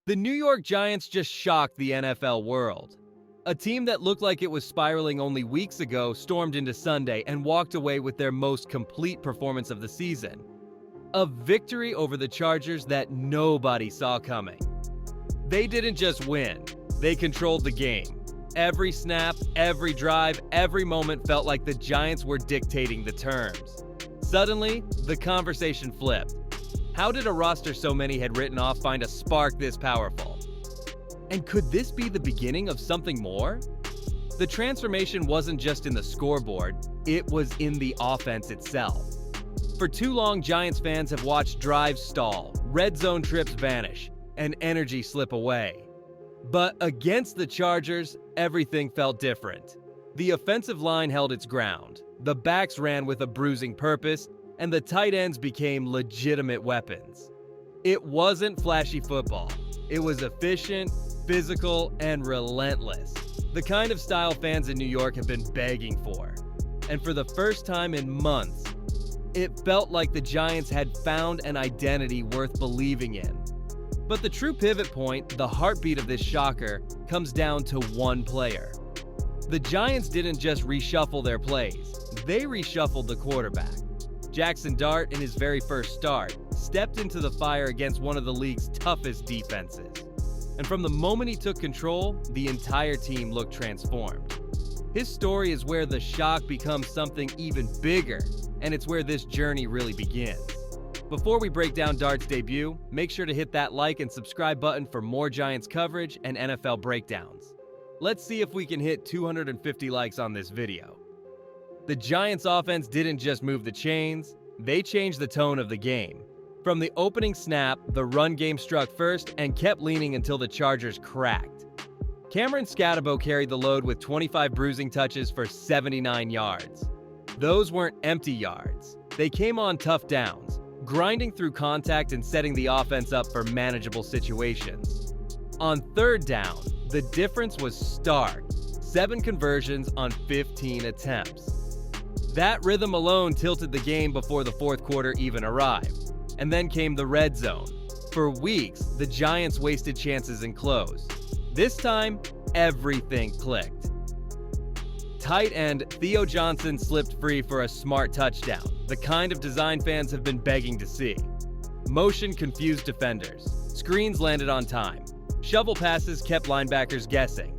The New York Giants just shocked the NFL world. A team that looked like it was spiraling only weeks ago stormed into Sunday and walked away with their most complete performance of the season. A victory over the Chargers that nobody saw coming. They didn't just win, they controlled the game. Every snap, every drive, every moment felt like the Giants were dictating the terms. Suddenly, the conversation flipped. How did a roster so many had written off find a spark this powerful? And could this be the beginning of something more? The transformation wasn't just in the scoreboard, it was in the offense itself. For too long, Giants fans have watched drives stall, red zone trips vanish, and energy slip away. But against the Chargers, everything felt different. The offensive line held its ground, the backs ran with a bruising purpose, and the tight ends became legitimate weapons. It wasn't flashy football. It was efficient, physical, and relentless. The kind of style fans in New York have been begging for. And for the first time in months, it felt like the Giants had found an identity worth believing in. But the true pivot point, the heartbeat of this shocker, comes down to one player. The Giants didn't just reshuffle their plays, they reshuffled the quarterback. Jackson Dart, in his very first start, stepped into the fire against one of the league's toughest defenses. And from the moment he took control, the entire team looked transformed. His story is where the shock becomes something even bigger, and it's where this journey really begins. Before we break down Dart's debut, make sure to hit that like and subscribe button for more Giants coverage and NFL breakdowns. Let's see if we can hit 250 likes on this video. The Giants' offense didn't just move the chains, they changed the tone of the game. From the opening snap, the run game struck first and kept leaning until the Chargers cracked. Cameron Scatabo carried the load with 25 bruising touches for 79 yards. Those weren't empty yards. They came on tough downs, grinding through contact and setting the offense up for manageable situations. On third down, the difference was stark. 7 conversions on 15 attempts. That rhythm alone tilted the game before the fourth quarter even arrived. And then came the red zone. For weeks, the Giants wasted chances and closed. This time, everything clicked. Tight end Theo Johnson slipped free for a smart touchdown, the kind of design fans have been begging to see. Motion confused defenders. Screens landed on time. Shovel passes kept linebackers guessing.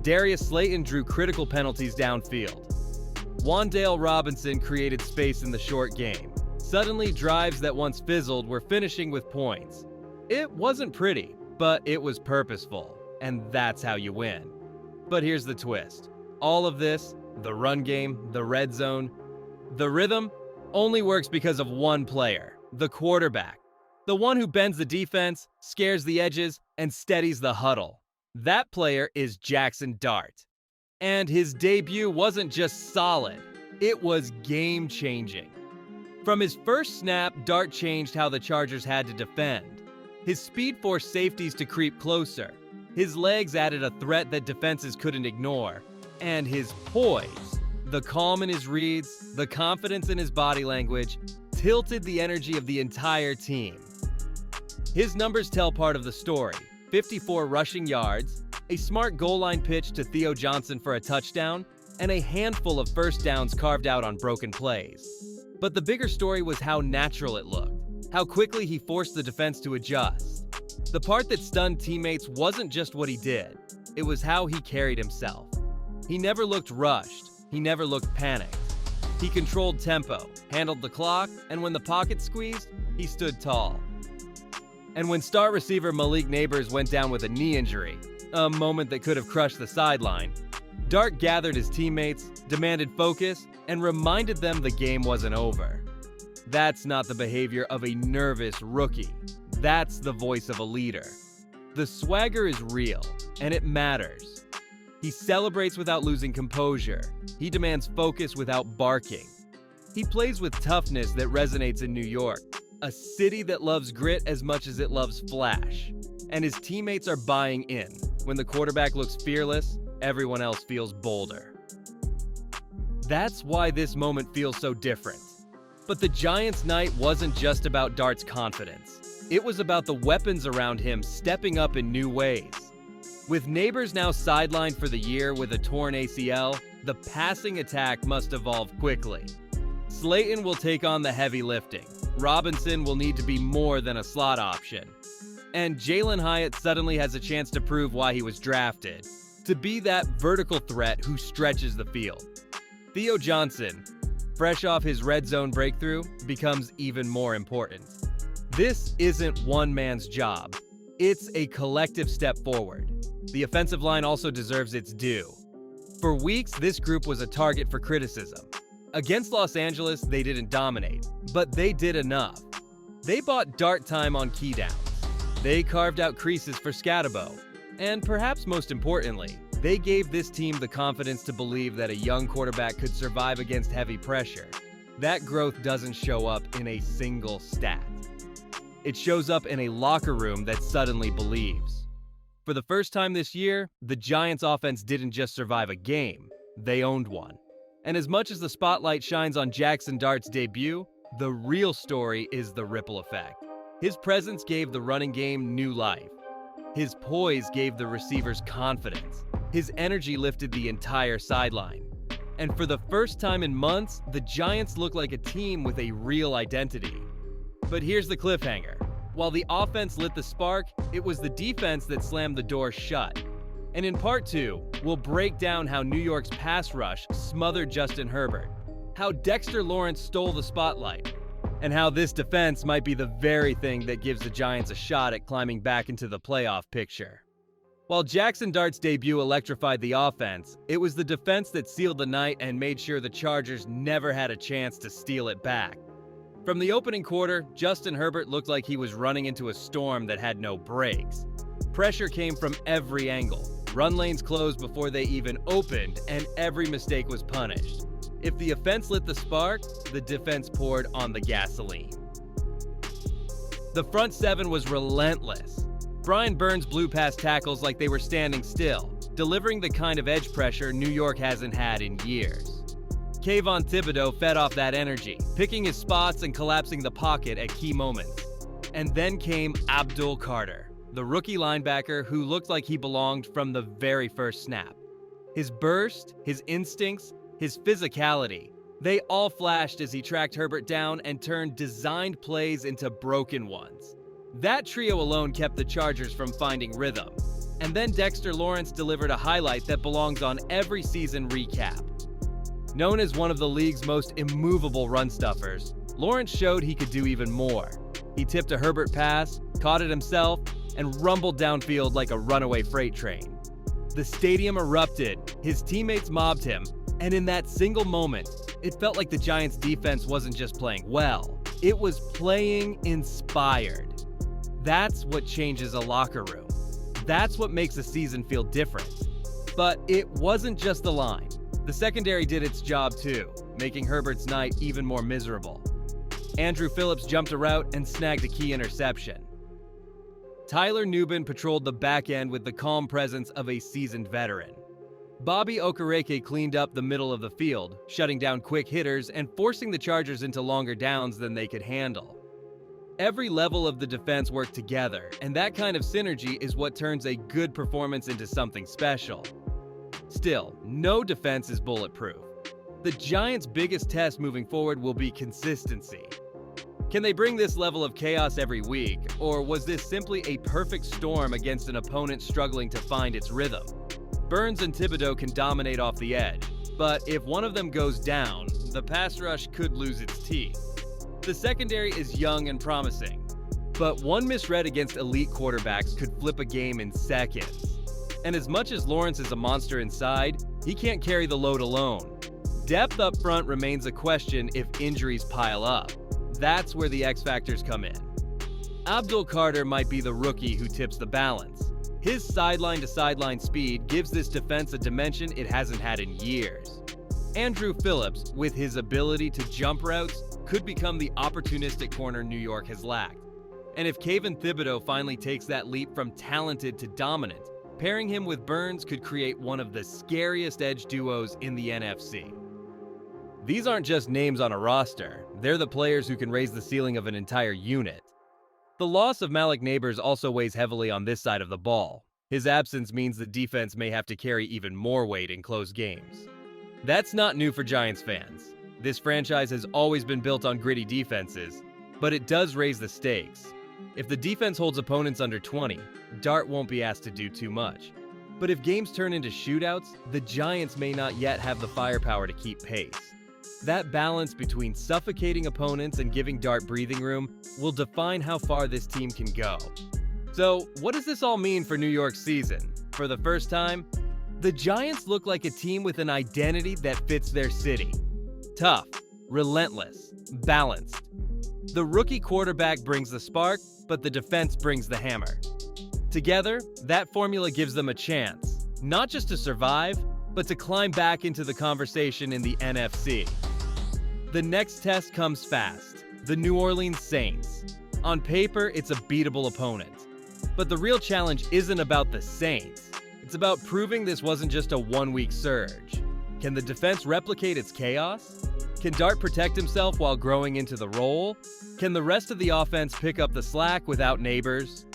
Darius Slayton drew critical penalties downfield. Wan'Dale Robinson created space in the short game. Suddenly, drives that once fizzled were finishing with points. It wasn't pretty, but it was purposeful, and that's how you win. But here's the twist. All of this, the run game, the red zone, the rhythm, only works because of one player, the quarterback. The one who bends the defense, scares the edges, and steadies the huddle. That player is Jackson Dart. And his debut wasn't just solid, it was game-changing. From his first snap, Dart changed how the Chargers had to defend. His speed forced safeties to creep closer. His legs added a threat that defenses couldn't ignore. And his poise, the calm in his reads, the confidence in his body language, tilted the energy of the entire team. His numbers tell part of the story. 54 rushing yards, a smart goal line pitch to Theo Johnson for a touchdown, and a handful of first downs carved out on broken plays. But the bigger story was how natural it looked, how quickly he forced the defense to adjust. The part that stunned teammates wasn't just what he did, it was how he carried himself. He never looked rushed, he never looked panicked. He controlled tempo, handled the clock, and when the pocket squeezed, he stood tall. And when star receiver Malik Neighbors went down with a knee injury, a moment that could have crushed the sideline, Dart gathered his teammates, demanded focus, and reminded them the game wasn't over. That's not the behavior of a nervous rookie. That's the voice of a leader. The swagger is real, and it matters. He celebrates without losing composure. He demands focus without barking. He plays with toughness that resonates in New York, a city that loves grit as much as it loves flash. And his teammates are buying in. When the quarterback looks fearless, everyone else feels bolder. That's why this moment feels so different. But the Giants' night wasn't just about Dart's confidence. It was about the weapons around him stepping up in new ways. With Neighbors now sidelined for the year with a torn ACL, the passing attack must evolve quickly. Slayton will take on the heavy lifting. Robinson will need to be more than a slot option. And Jalen Hyatt suddenly has a chance to prove why he was drafted, to be that vertical threat who stretches the field. Theo Johnson, fresh off his red zone breakthrough, becomes even more important. This isn't one man's job. It's a collective step forward. The offensive line also deserves its due. For weeks, this group was a target for criticism. Against Los Angeles, they didn't dominate, but they did enough. They bought dart time on key downs. They carved out creases for Scatterbo. And perhaps most importantly, they gave this team the confidence to believe that a young quarterback could survive against heavy pressure. That growth doesn't show up in a single stat. It shows up in a locker room that suddenly believes. For the first time this year, the Giants' offense didn't just survive a game, they owned one. And as much as the spotlight shines on Jackson Dart's debut, the real story is the ripple effect. His presence gave the running game new life. His poise gave the receivers confidence. His energy lifted the entire sideline. And for the first time in months, the Giants look like a team with a real identity. But here's the cliffhanger. While the offense lit the spark, it was the defense that slammed the door shut. And in part 2, we'll break down how New York's pass rush smothered Justin Herbert, how Dexter Lawrence stole the spotlight, and how this defense might be the very thing that gives the Giants a shot at climbing back into the playoff picture. While Jackson Dart's debut electrified the offense, it was the defense that sealed the night and made sure the Chargers never had a chance to steal it back. From the opening quarter, Justin Herbert looked like he was running into a storm that had no brakes. Pressure came from every angle. Run lanes closed before they even opened, and every mistake was punished. If the offense lit the spark, the defense poured on the gasoline. The front seven was relentless. Brian Burns blew past tackles like they were standing still, delivering the kind of edge pressure New York hasn't had in years. Kayvon Thibodeau fed off that energy, picking his spots and collapsing the pocket at key moments. And then came Abdul Carter, the rookie linebacker who looked like he belonged from the very first snap. His burst, his instincts, his physicality, they all flashed as he tracked Herbert down and turned designed plays into broken ones. That trio alone kept the Chargers from finding rhythm. And then Dexter Lawrence delivered a highlight that belongs on every season recap. Known as one of the league's most immovable run stuffers, Lawrence showed he could do even more. He tipped a Herbert pass, caught it himself, and rumbled downfield like a runaway freight train. The stadium erupted, his teammates mobbed him, and in that single moment, it felt like the Giants' defense wasn't just playing well, it was playing inspired. That's what changes a locker room. That's what makes a season feel different. But it wasn't just the line. The secondary did its job too, making Herbert's night even more miserable. Andrew Phillips jumped a route and snagged a key interception. Tyler Nubin patrolled the back end with the calm presence of a seasoned veteran. Bobby Okereke cleaned up the middle of the field, shutting down quick hitters and forcing the Chargers into longer downs than they could handle. Every level of the defense worked together, and that kind of synergy is what turns a good performance into something special. Still, no defense is bulletproof. The Giants' biggest test moving forward will be consistency. Can they bring this level of chaos every week, or was this simply a perfect storm against an opponent struggling to find its rhythm? Burns and Thibodeau can dominate off the edge, but if one of them goes down, the pass rush could lose its teeth. The secondary is young and promising, but one misread against elite quarterbacks could flip a game in seconds. And as much as Lawrence is a monster inside, he can't carry the load alone. Depth up front remains a question if injuries pile up. That's where the X factors come in. Abdul Carter might be the rookie who tips the balance. His sideline-to-sideline speed gives this defense a dimension it hasn't had in years. Andrew Phillips, with his ability to jump routes, could become the opportunistic corner New York has lacked. And if Kayvon Thibodeau finally takes that leap from talented to dominant, pairing him with Burns could create one of the scariest edge duos in the NFC. These aren't just names on a roster, they're the players who can raise the ceiling of an entire unit. The loss of Malik Neighbors also weighs heavily on this side of the ball. His absence means the defense may have to carry even more weight in close games. That's not new for Giants fans. This franchise has always been built on gritty defenses, but it does raise the stakes. If the defense holds opponents under 20, Dart won't be asked to do too much. But if games turn into shootouts, the Giants may not yet have the firepower to keep pace. That balance between suffocating opponents and giving Dart breathing room will define how far this team can go. So, what does this all mean for New York's season? For the first time, the Giants look like a team with an identity that fits their city. Tough, relentless, balanced. The rookie quarterback brings the spark, but the defense brings the hammer. Together, that formula gives them a chance, not just to survive, but to climb back into the conversation in the NFC. The next test comes fast, the New Orleans Saints. On paper, it's a beatable opponent. But the real challenge isn't about the Saints. It's about proving this wasn't just a one-week surge. Can the defense replicate its chaos? Can Dart protect himself while growing into the role? Can the rest of the offense pick up the slack without Neighbors?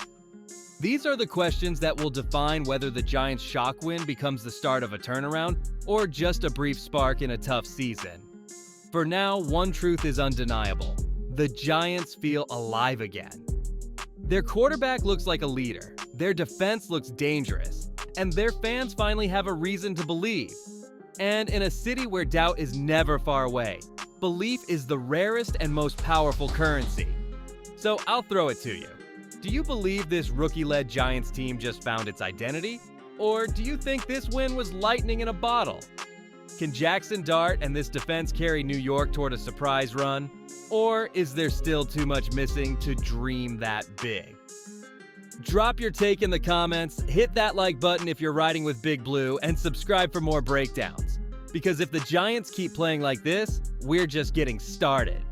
These are the questions that will define whether the Giants' shock win becomes the start of a turnaround or just a brief spark in a tough season. For now, one truth is undeniable. The Giants feel alive again. Their quarterback looks like a leader, their defense looks dangerous, and their fans finally have a reason to believe. And in a city where doubt is never far away, belief is the rarest and most powerful currency. So I'll throw it to you. Do you believe this rookie-led Giants team just found its identity? Or do you think this win was lightning in a bottle? Can Jackson Dart and this defense carry New York toward a surprise run? Or is there still too much missing to dream that big? Drop your take in the comments, hit that like button if you're riding with Big Blue, and subscribe for more breakdowns. Because if the Giants keep playing like this, we're just getting started.